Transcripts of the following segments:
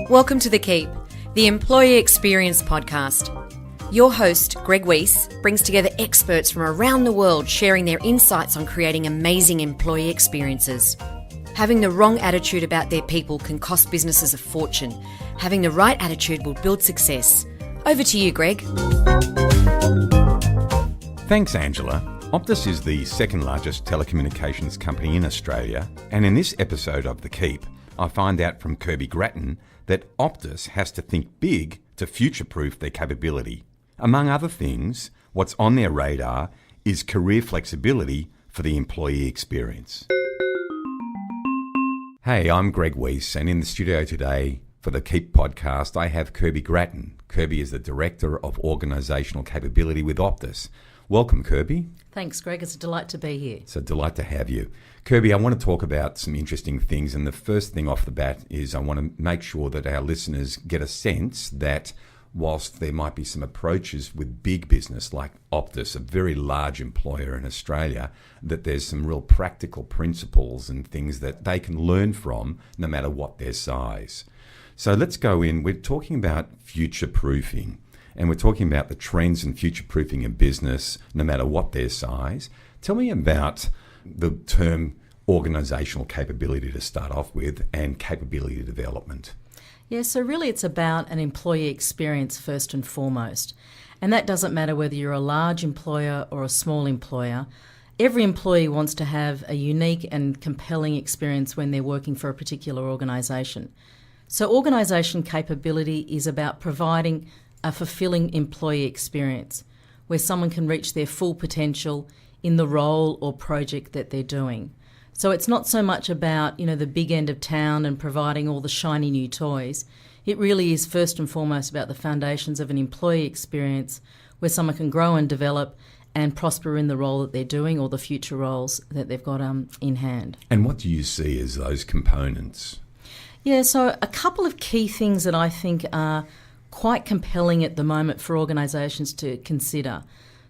Welcome to The Keep, the Employee Experience Podcast. Your host, Greg Weiss, brings together experts from around the world sharing their insights on creating amazing employee experiences. Having the wrong attitude about their people can cost businesses a fortune. Having the right attitude will build success. Over to you, Greg. Thanks, Angela. Optus is the second largest telecommunications company in Australia, and in this episode of The Keep, I find out from Kirby Grattan that Optus has to think big to future-proof their capability. Among other things, what's on their radar is career flexibility for the employee experience. Hey, I'm Greg Weiss, and in the studio today for the Keep podcast, I have Kirby Grattan. Kirby is the Director of Organisational Capability with Optus. Welcome, Kirby. Thanks, Greg. It's a delight to be here. It's a delight to have you. Kirby, I want to talk about some interesting things, and the first thing off the bat is I want to make sure that our listeners get a sense that whilst there might be some approaches with big business like Optus, a very large employer in Australia, that there's some real practical principles and things that they can learn from no matter what their size. So let's go in. We're talking about future-proofing, and we're talking about the trends in future-proofing in business no matter what their size. Tell me about the term organisational capability to start off with and capability development. Yeah, so really it's about an employee experience first and foremost. And that doesn't matter whether you're a large employer or a small employer. Every employee wants to have a unique and compelling experience when they're working for a particular organisation. So organisation capability is about providing a fulfilling employee experience where someone can reach their full potential in the role or project that they're doing. So it's not so much about, the big end of town and providing all the shiny new toys. It really is first and foremost about the foundations of an employee experience where someone can grow and develop and prosper in the role that they're doing or the future roles that they've got in hand. And what do you see as those components? Yeah, so a couple of key things that I think are quite compelling at the moment for organisations to consider.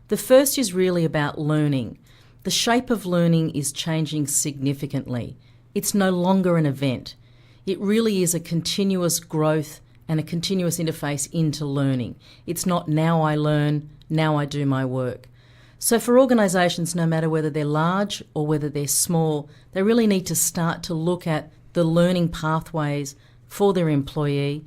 The first is really about learning. The shape of learning is changing significantly. It's no longer an event. It really is a continuous growth and a continuous interface into learning. It's not now I learn, now I do my work. So for organisations, no matter whether they're large or whether they're small, they really need to start to look at the learning pathways for their employee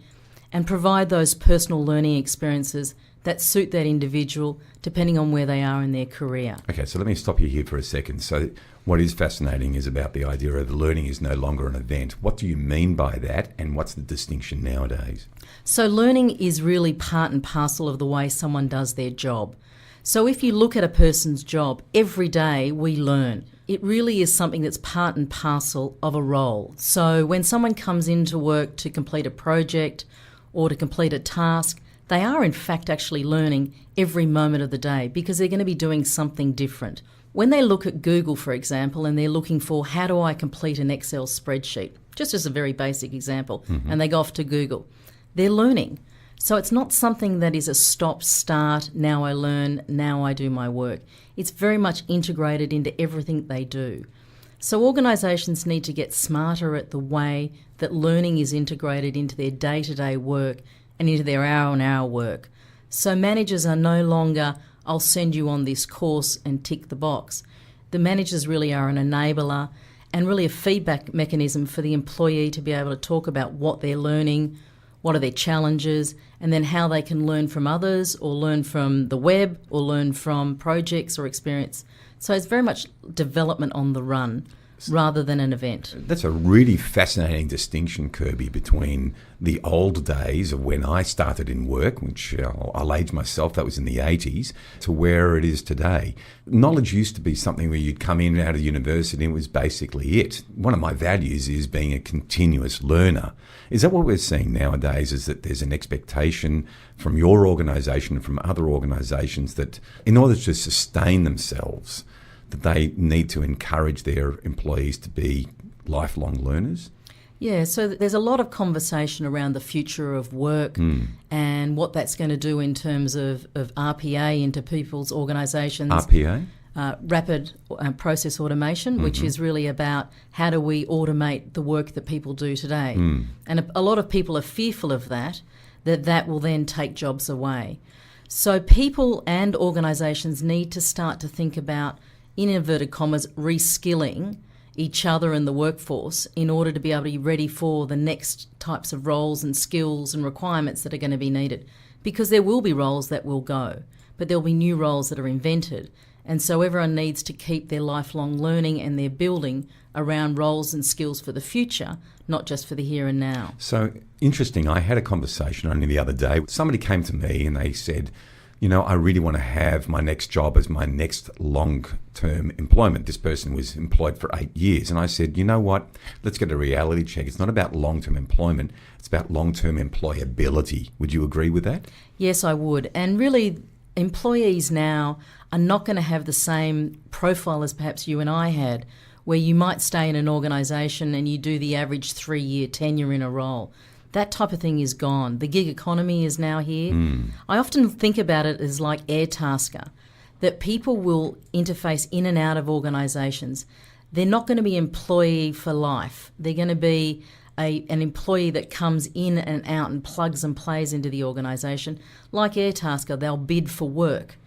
and provide those personal learning experiences that suit that individual depending on where they are in their career. Okay, so let me stop you here for a second. So what is fascinating is about the idea of learning is no longer an event. What do you mean by that, and what's the distinction nowadays? So learning is really part and parcel of the way someone does their job. So if you look at a person's job, every day we learn. It really is something that's part and parcel of a role. So when someone comes into work to complete a project or to complete a task, they are in fact actually learning every moment of the day because they're going to be doing something different. When they look at Google, for example, and they're looking for how do I complete an Excel spreadsheet, just as a very basic example, and they go off to Google, they're learning. So it's not something that is a stop-start, now I learn, now I do my work. It's very much integrated into everything they do. So organisations need to get smarter at the way that learning is integrated into their day-to-day work and into their hour-on-hour work. So managers are no longer, I'll send you on this course and tick the box. The managers really are an enabler and really a feedback mechanism for the employee to be able to talk about what they're learning, what are their challenges, and then how they can learn from others or learn from the web or learn from projects or experience. So it's very much development on the run rather than an event. That's a really fascinating distinction, Kirby, between the old days of when I started in work, which I'll age myself, that was in the 80s, to where it is today. Knowledge used to be something where you'd come in out of university and it was basically it. One of my values is being a continuous learner. Is that what we're seeing nowadays, is that there's an expectation from your organisation and from other organisations that in order to sustain themselves, that they need to encourage their employees to be lifelong learners? Yeah, so there's a lot of conversation around the future of work and what that's going to do in terms of RPA into people's organisations. RPA? rapid process automation, which is really about how do we automate the work that people do today. And a lot of people are fearful of that will then take jobs away. So people and organisations need to start to think about, in inverted commas, reskilling each other in the workforce in order to be able to be ready for the next types of roles and skills and requirements that are going to be needed. Because there will be roles that will go, but there'll be new roles that are invented. And so everyone needs to keep their lifelong learning and their building around roles and skills for the future, not just for the here and now. So interesting. I had a conversation only the other day. Somebody came to me and they said, I really want to have my next job as my next long-term employment. This person was employed for 8 years. And I said, you know what? Let's get a reality check. It's not about long-term employment. It's about long-term employability. Would you agree with that? Yes, I would. And really, employees now are not going to have the same profile as perhaps you and I had, where you might stay in an organisation and you do the average 3-year tenure in a role. That type of thing is gone. The gig economy is now here. I often think about it as like Airtasker, that people will interface in and out of organisations. They're not going to be employee for life. They're going to be an employee that comes in and out and plugs and plays into the organisation. Like Airtasker, they'll bid for work.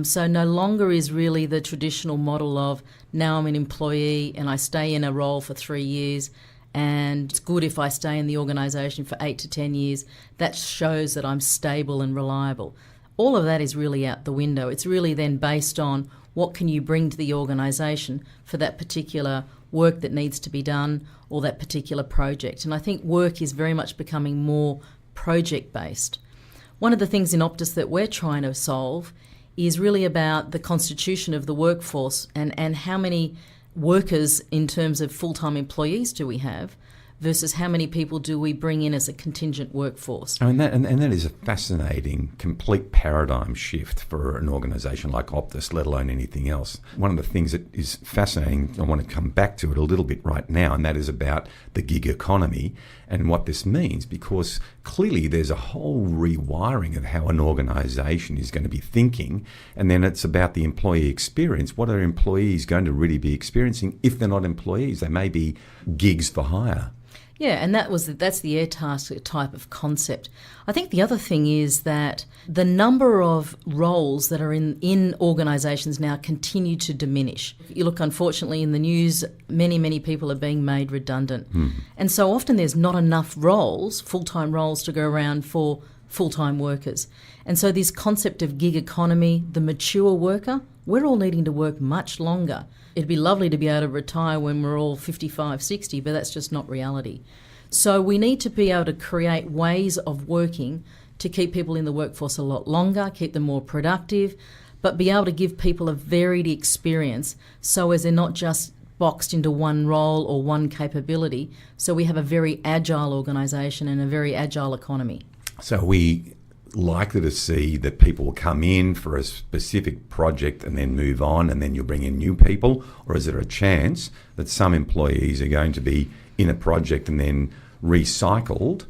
So no longer is really the traditional model of now I'm an employee and I stay in a role for 3 years, and it's good if I stay in the organisation for 8 to 10 years. That shows that I'm stable and reliable. All of that is really out the window. It's really then based on what can you bring to the organisation for that particular work that needs to be done or that particular project. And I think work is very much becoming more project-based. One of the things in Optus that we're trying to solve is really about the constitution of the workforce and how many workers in terms of full-time employees do we have versus how many people do we bring in as a contingent workforce. And that is a fascinating, complete paradigm shift for an organisation like Optus, let alone anything else. One of the things that is fascinating, I want to come back to it a little bit right now, and that is about the gig economy and what this means, because clearly there's a whole rewiring of how an organisation is going to be thinking, and then it's about the employee experience. What are employees going to really be experiencing if they're not employees? They may be gigs for hire. Yeah, and that's the Airtasker type of concept. I think the other thing is that the number of roles that are in organisations now continue to diminish. You look, unfortunately, in the news, many people are being made redundant. And so often there's not enough roles, full-time roles, to go around for full-time workers. And so this concept of gig economy, the mature worker, we're all needing to work much longer. It'd be lovely to be able to retire when we're all 55, 60, but that's just not reality. So we need to be able to create ways of working to keep people in the workforce a lot longer, keep them more productive, but be able to give people a varied experience so as they're not just boxed into one role or one capability. So we have a very agile organisation and a very agile economy. So we likely to see that people will come in for a specific project and then move on, and then you'll bring in new people? Or is there a chance that some employees are going to be in a project and then recycled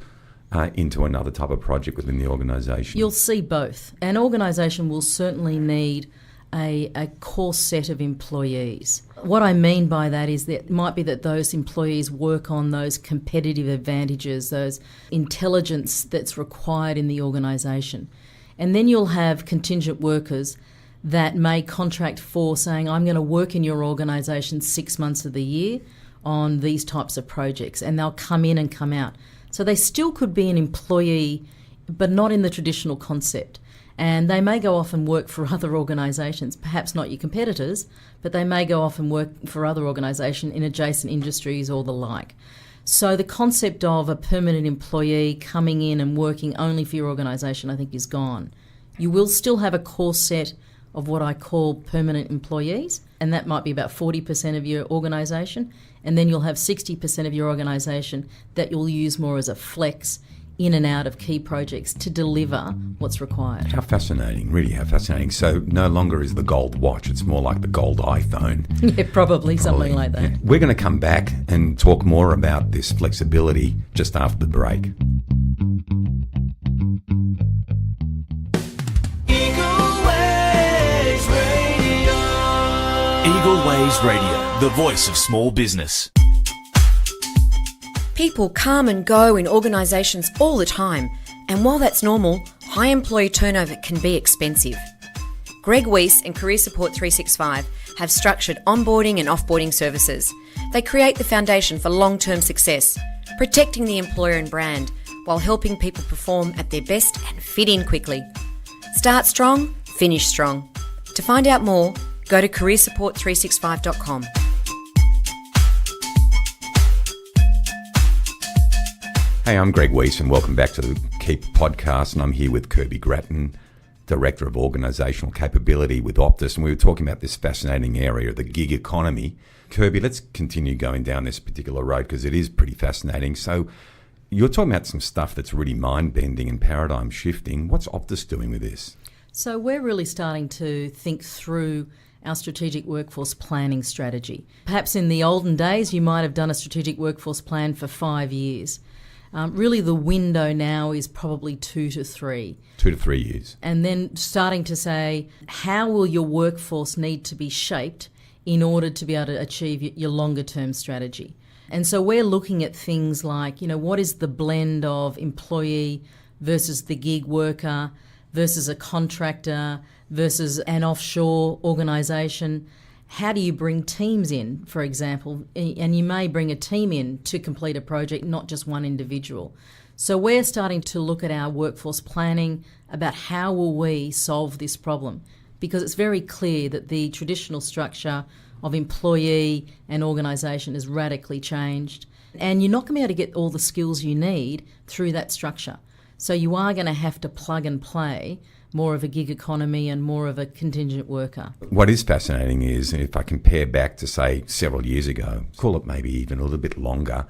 into another type of project within the organisation? You'll see both. An organisation will certainly need a core set of employees. What I mean by that is that it might be that those employees work on those competitive advantages, those intelligence that's required in the organisation. And then you'll have contingent workers that may contract for saying, I'm going to work in your organisation 6 months of the year on these types of projects, and they'll come in and come out. So they still could be an employee, but not in the traditional concept. And they may go off and work for other organisations, perhaps not your competitors, but they may go off and work for other organisations in adjacent industries or the like. So the concept of a permanent employee coming in and working only for your organisation, I think, is gone. You will still have a core set of what I call permanent employees, and that might be about 40% of your organisation, and then you'll have 60% of your organisation that you'll use more as a flex in and out of key projects to deliver what's required. How fascinating, really how fascinating. So no longer is the gold watch, it's more like the gold iPhone. Yeah, probably something like that. Yeah. We're going to come back and talk more about this flexibility just after the break. Eagle Waves Radio. Eagle Ways Radio, the voice of small business. People come and go in organisations all the time, and while that's normal, high employee turnover can be expensive. Greg Weiss and Career Support 365 have structured onboarding and offboarding services. They create the foundation for long-term success, protecting the employer and brand while helping people perform at their best and fit in quickly. Start strong, finish strong. To find out more, go to careersupport365.com. Hey, I'm Greg Weiss and welcome back to the Keep podcast, and I'm here with Kirby Grattan, Director of Organisational Capability with Optus, and we were talking about this fascinating area of the gig economy. Kirby, let's continue going down this particular road because it is pretty fascinating. So you're talking about some stuff that's really mind-bending and paradigm shifting. What's Optus doing with this? So we're really starting to think through our strategic workforce planning strategy. Perhaps in the olden days you might have done a strategic workforce plan for 5 years. Really the window now is probably 2 to 3. 2 to 3 years. And then starting to say, how will your workforce need to be shaped in order to be able to achieve your longer term strategy? And so we're looking at things like, what is the blend of employee versus the gig worker versus a contractor versus an offshore organisation? How do you bring teams in, for example? And you may bring a team in to complete a project, not just one individual. So we're starting to look at our workforce planning about how will we solve this problem, because it's very clear that the traditional structure of employee and organisation is radically changed, and you're not going to be able to get all the skills you need through that structure. So you are going to have to plug and play more of a gig economy and more of a contingent worker. What is fascinating is, if I compare back to, say, several years ago, call it maybe even a little bit longer,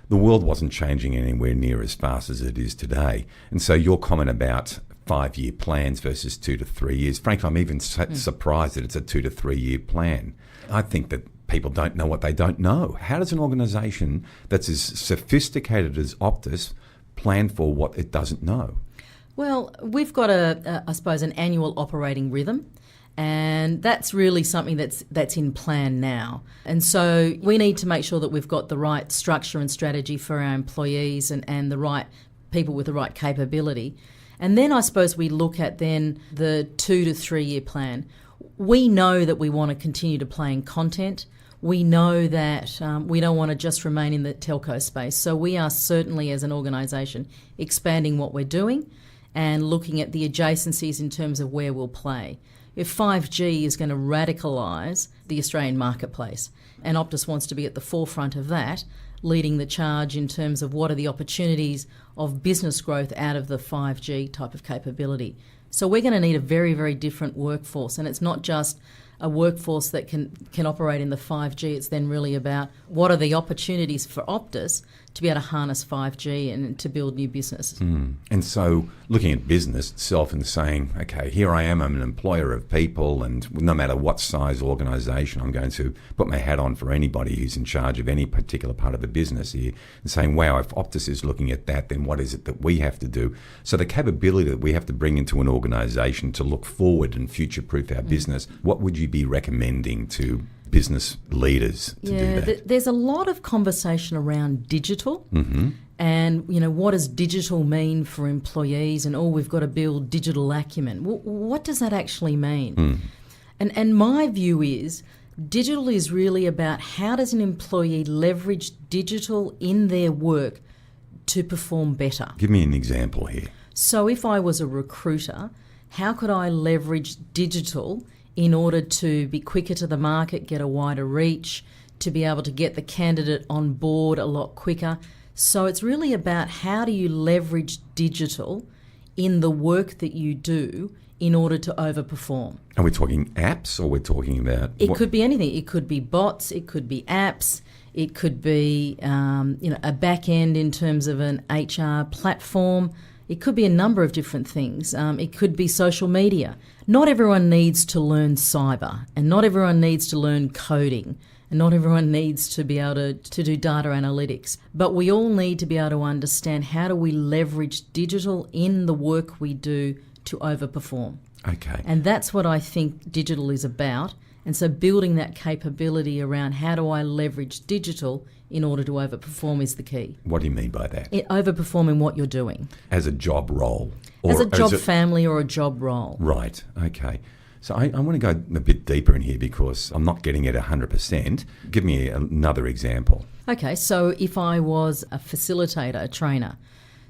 the world wasn't changing anywhere near as fast as it is today. And so your comment about 5-year plans versus 2 to 3 years, frankly, I'm even surprised that it's a 2 to 3 year plan. I think that people don't know what they don't know. How does an organisation that's as sophisticated as Optus plan for what it doesn't know? Well, we've got I suppose, an annual operating rhythm, and that's really something that's in plan now. And so we need to make sure that we've got the right structure and strategy for our employees and the right people with the right capability. And then I suppose we look at then the 2 to 3 year plan. We know that we want to continue to play in content. We know that we don't want to just remain in the telco space. So we are certainly, as an organisation, expanding what we're doing and looking at the adjacencies in terms of where we'll play. If 5G is going to radicalise the Australian marketplace, and Optus wants to be at the forefront of that, leading the charge in terms of what are the opportunities of business growth out of the 5G type of capability. So we're going to need a very, very different workforce, and it's not just a workforce that can operate in the 5G. It's then really about what are the opportunities for Optus to be able to harness 5G and to build new business. And so looking at business itself and saying, okay, here I am, I'm an employer of people, and no matter what size organisation, I'm going to put my hat on for anybody who's in charge of any particular part of the business here, and saying, wow, if Optus is looking at that, then what is it that we have to do? So the capability that we have to bring into an organisation to look forward and future-proof our business, what would you be recommending to business leaders to do that? There's a lot of conversation around digital, and what does digital mean for employees, and we've got to build digital acumen. What does that actually mean? And my view is digital is really about how does an employee leverage digital in their work to perform better. Give me an example here. So if I was a recruiter, how could I leverage digital in order to be quicker to the market, get a wider reach, to be able to get the candidate on board a lot quicker? So it's really about how do you leverage digital in the work that you do in order to overperform. Are we talking apps, or we're talking about... It could be anything. It could be bots, it could be apps, it could be a back end in terms of an HR platform. It could be a number of different things. It could be social media. Not everyone needs to learn cyber, and not everyone needs to learn coding, and not everyone needs to be able to do data analytics. But we all need to be able to understand how do we leverage digital in the work we do to overperform. Okay. And that's what I think digital is about. And so building that capability around how do I leverage digital in order to overperform is the key. What do you mean by that? Overperform in what you're doing. As a job role? As a job family or a job role. Right, okay. So I want to go a bit deeper in here because I'm not getting it 100%. Give me another example. Okay, so if I was a facilitator, a trainer,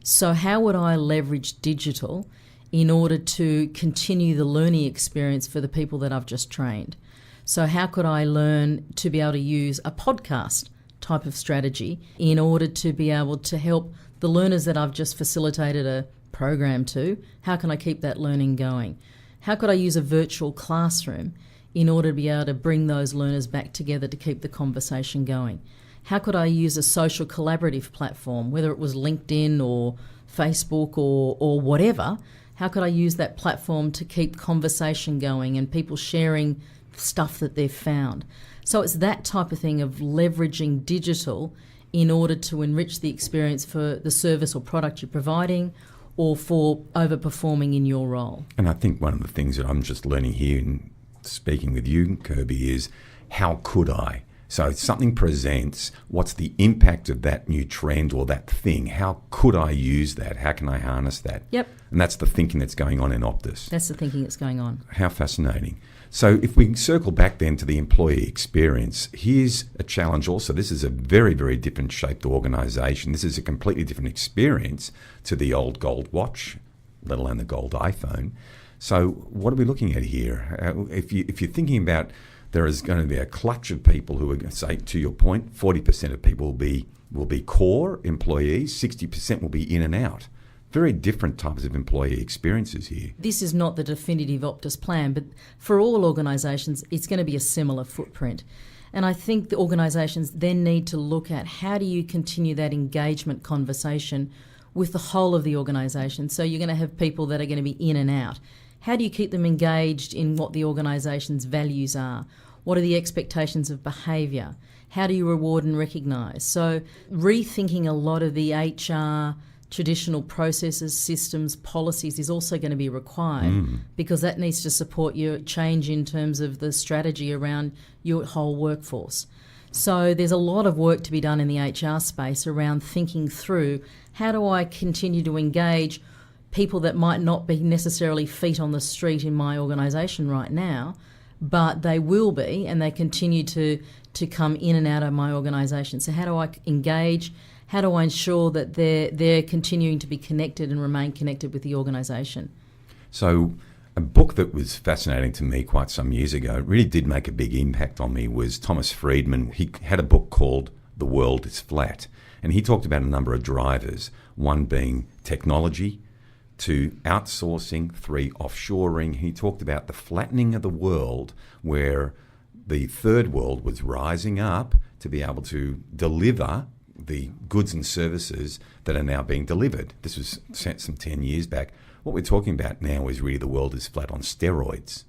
so how would I leverage digital in order to continue the learning experience for the people that I've just trained? So how could I learn to be able to use a podcast type of strategy in order to be able to help the learners that I've just facilitated a program to? How can I keep that learning going? How could I use a virtual classroom in order to be able to bring those learners back together to keep the conversation going? How could I use a social collaborative platform, whether it was LinkedIn or Facebook or whatever? How could I use that platform to keep conversation going and people sharing stuff that they've found? So it's that type of thing of leveraging digital in order to enrich the experience for the service or product you're providing or for overperforming in your role. And I think one of the things that I'm just learning here in speaking with you, Kirby, is how could I? So something presents, what's the impact of that new trend or that thing? How could I use that? How can I harness that? Yep. And that's the thinking that's going on in Optus. That's the thinking that's going on. How fascinating. So if we circle back then to the employee experience, here's a challenge also. This is a very, very different shaped organisation. This is a completely different experience to the old gold watch, let alone the gold iPhone. So what are we looking at here? If you're thinking about there is going to be a clutch of people who are going to say, to your point, 40% of people will be core employees, 60% will be in and out. Very different types of employee experiences here. This is not the definitive Optus plan, but for all organisations, it's going to be a similar footprint. And I think the organisations then need to look at how do you continue that engagement conversation with the whole of the organisation. So you're going to have people that are going to be in and out. How do you keep them engaged in what the organisation's values are? What are the expectations of behaviour? How do you reward and recognise? So rethinking a lot of the HR traditional processes, systems, policies is also going to be required because that needs to support your change in terms of the strategy around your whole workforce. So there's a lot of work to be done in the HR space around thinking through how do I continue to engage people that might not be necessarily feet on the street in my organisation right now, but they will be and they continue to come in and out of my organisation. So how do I engage? How do I ensure that they're continuing to be connected and remain connected with the organisation? So a book that was fascinating to me quite some years ago, it really did make a big impact on me, was Thomas Friedman. He had a book called The World is Flat, and he talked about a number of drivers, one being technology, 2, outsourcing, 3, offshoring. He talked about the flattening of the world where the third world was rising up to be able to deliver the goods and services that are now being delivered. This was some 10 years back. What we're talking about now is really the world is flat on steroids.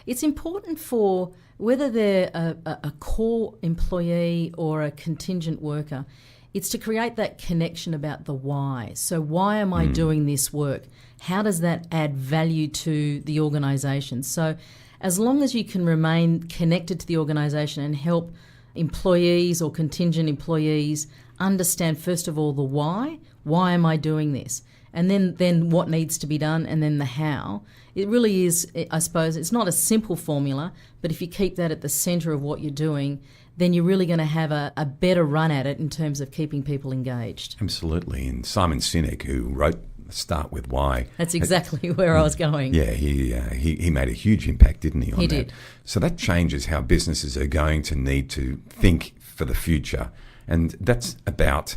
It's important for whether they're a core employee or a contingent worker, it's to create that connection about the why. So why am I doing this work? How does that add value to the organisation? So as long as you can remain connected to the organisation and help employees or contingent employees understand, first of all, the why. Why am I doing this? And then what needs to be done, and then the how. It really is, I suppose, it's not a simple formula, but if you keep that at the centre of what you're doing, then you're really going to have a better run at it in terms of keeping people engaged. Absolutely. And Simon Sinek, who wrote Start With Why. That's exactly where I was going. Yeah, he made a huge impact, didn't he, on that? He did. So that changes how businesses are going to need to think for the future. And that's about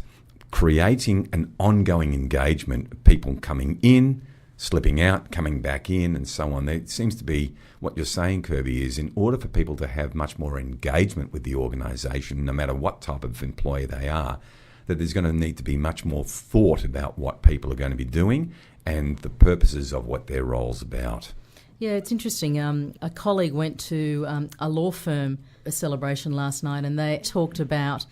creating an ongoing engagement of people coming in, slipping out, coming back in, and so on. It seems to be what you're saying, Kirby, is in order for people to have much more engagement with the organisation, no matter what type of employee they are, that there's going to need to be much more thought about what people are going to be doing and the purposes of what their role's about. Yeah, it's interesting. A colleague went to a law firm celebration last night, and they talked about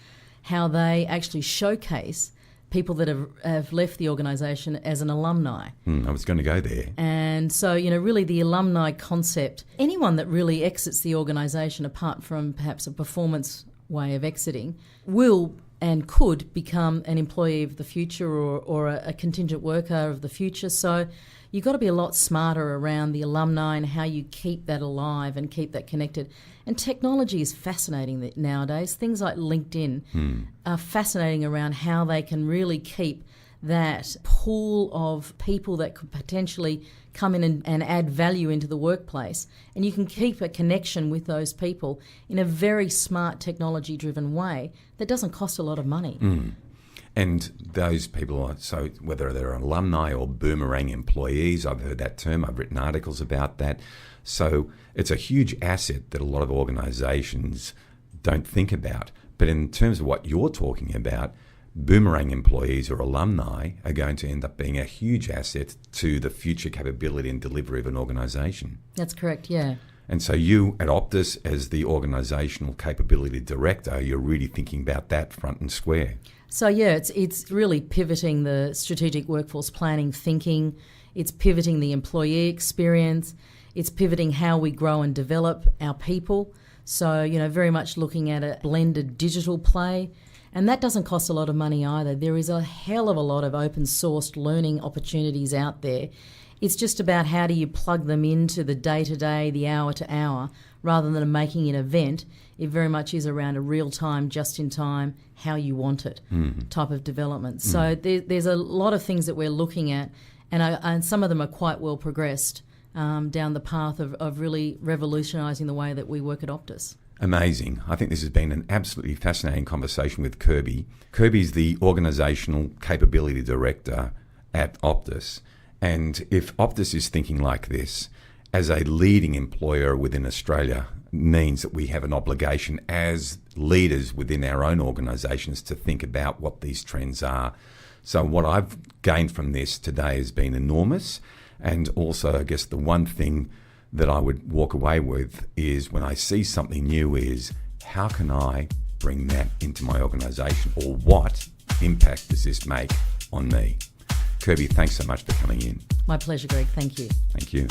how they actually showcase people that have left the organisation as an alumni. I was going to go there. And so, really the alumni concept, anyone that really exits the organisation, apart from perhaps a performance way of exiting, will and could become an employee of the future or a contingent worker of the future. So you've got to be a lot smarter around the alumni and how you keep that alive and keep that connected. And technology is fascinating nowadays. Things like LinkedIn are fascinating around how they can really keep that pool of people that could potentially come in and add value into the workplace. And you can keep a connection with those people in a very smart technology-driven way that doesn't cost a lot of money. And those people, so whether they're alumni or boomerang employees, I've heard that term, I've written articles about that. So it's a huge asset that a lot of organisations don't think about. But in terms of what you're talking about, boomerang employees or alumni are going to end up being a huge asset to the future capability and delivery of an organisation. That's correct, yeah. And so you at Optus, as the organisational capability director, you're really thinking about that front and square. So yeah, it's really pivoting the strategic workforce planning thinking. It's pivoting the employee experience. It's pivoting how we grow and develop our people. So, very much looking at a blended digital play. And that doesn't cost a lot of money either. There is a hell of a lot of open sourced learning opportunities out there. It's just about how do you plug them into the day-to-day, the hour-to-hour, rather than making an event. It very much is around a real-time, just-in-time, how you want it type of development. So there's a lot of things that we're looking at, and some of them are quite well progressed down the path of really revolutionising the way that we work at Optus. Amazing. I think this has been an absolutely fascinating conversation with Kirby. Kirby's the Organisational Capability Director at Optus. And if Optus is thinking like this, as a leading employer within Australia, means that we have an obligation as leaders within our own organisations to think about what these trends are. So what I've gained from this today has been enormous. And also, I guess the one thing that I would walk away with is when I see something new is, how can I bring that into my organisation, or what impact does this make on me? Kirby, thanks so much for coming in. My pleasure, Greg. Thank you. Thank you.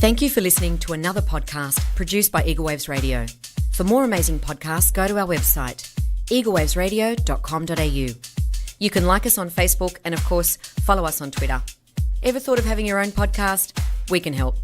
Thank you for listening to another podcast produced by Eagle Waves Radio. For more amazing podcasts, go to our website, eaglewavesradio.com.au. You can like us on Facebook and, of course, follow us on Twitter. Ever thought of having your own podcast? We can help.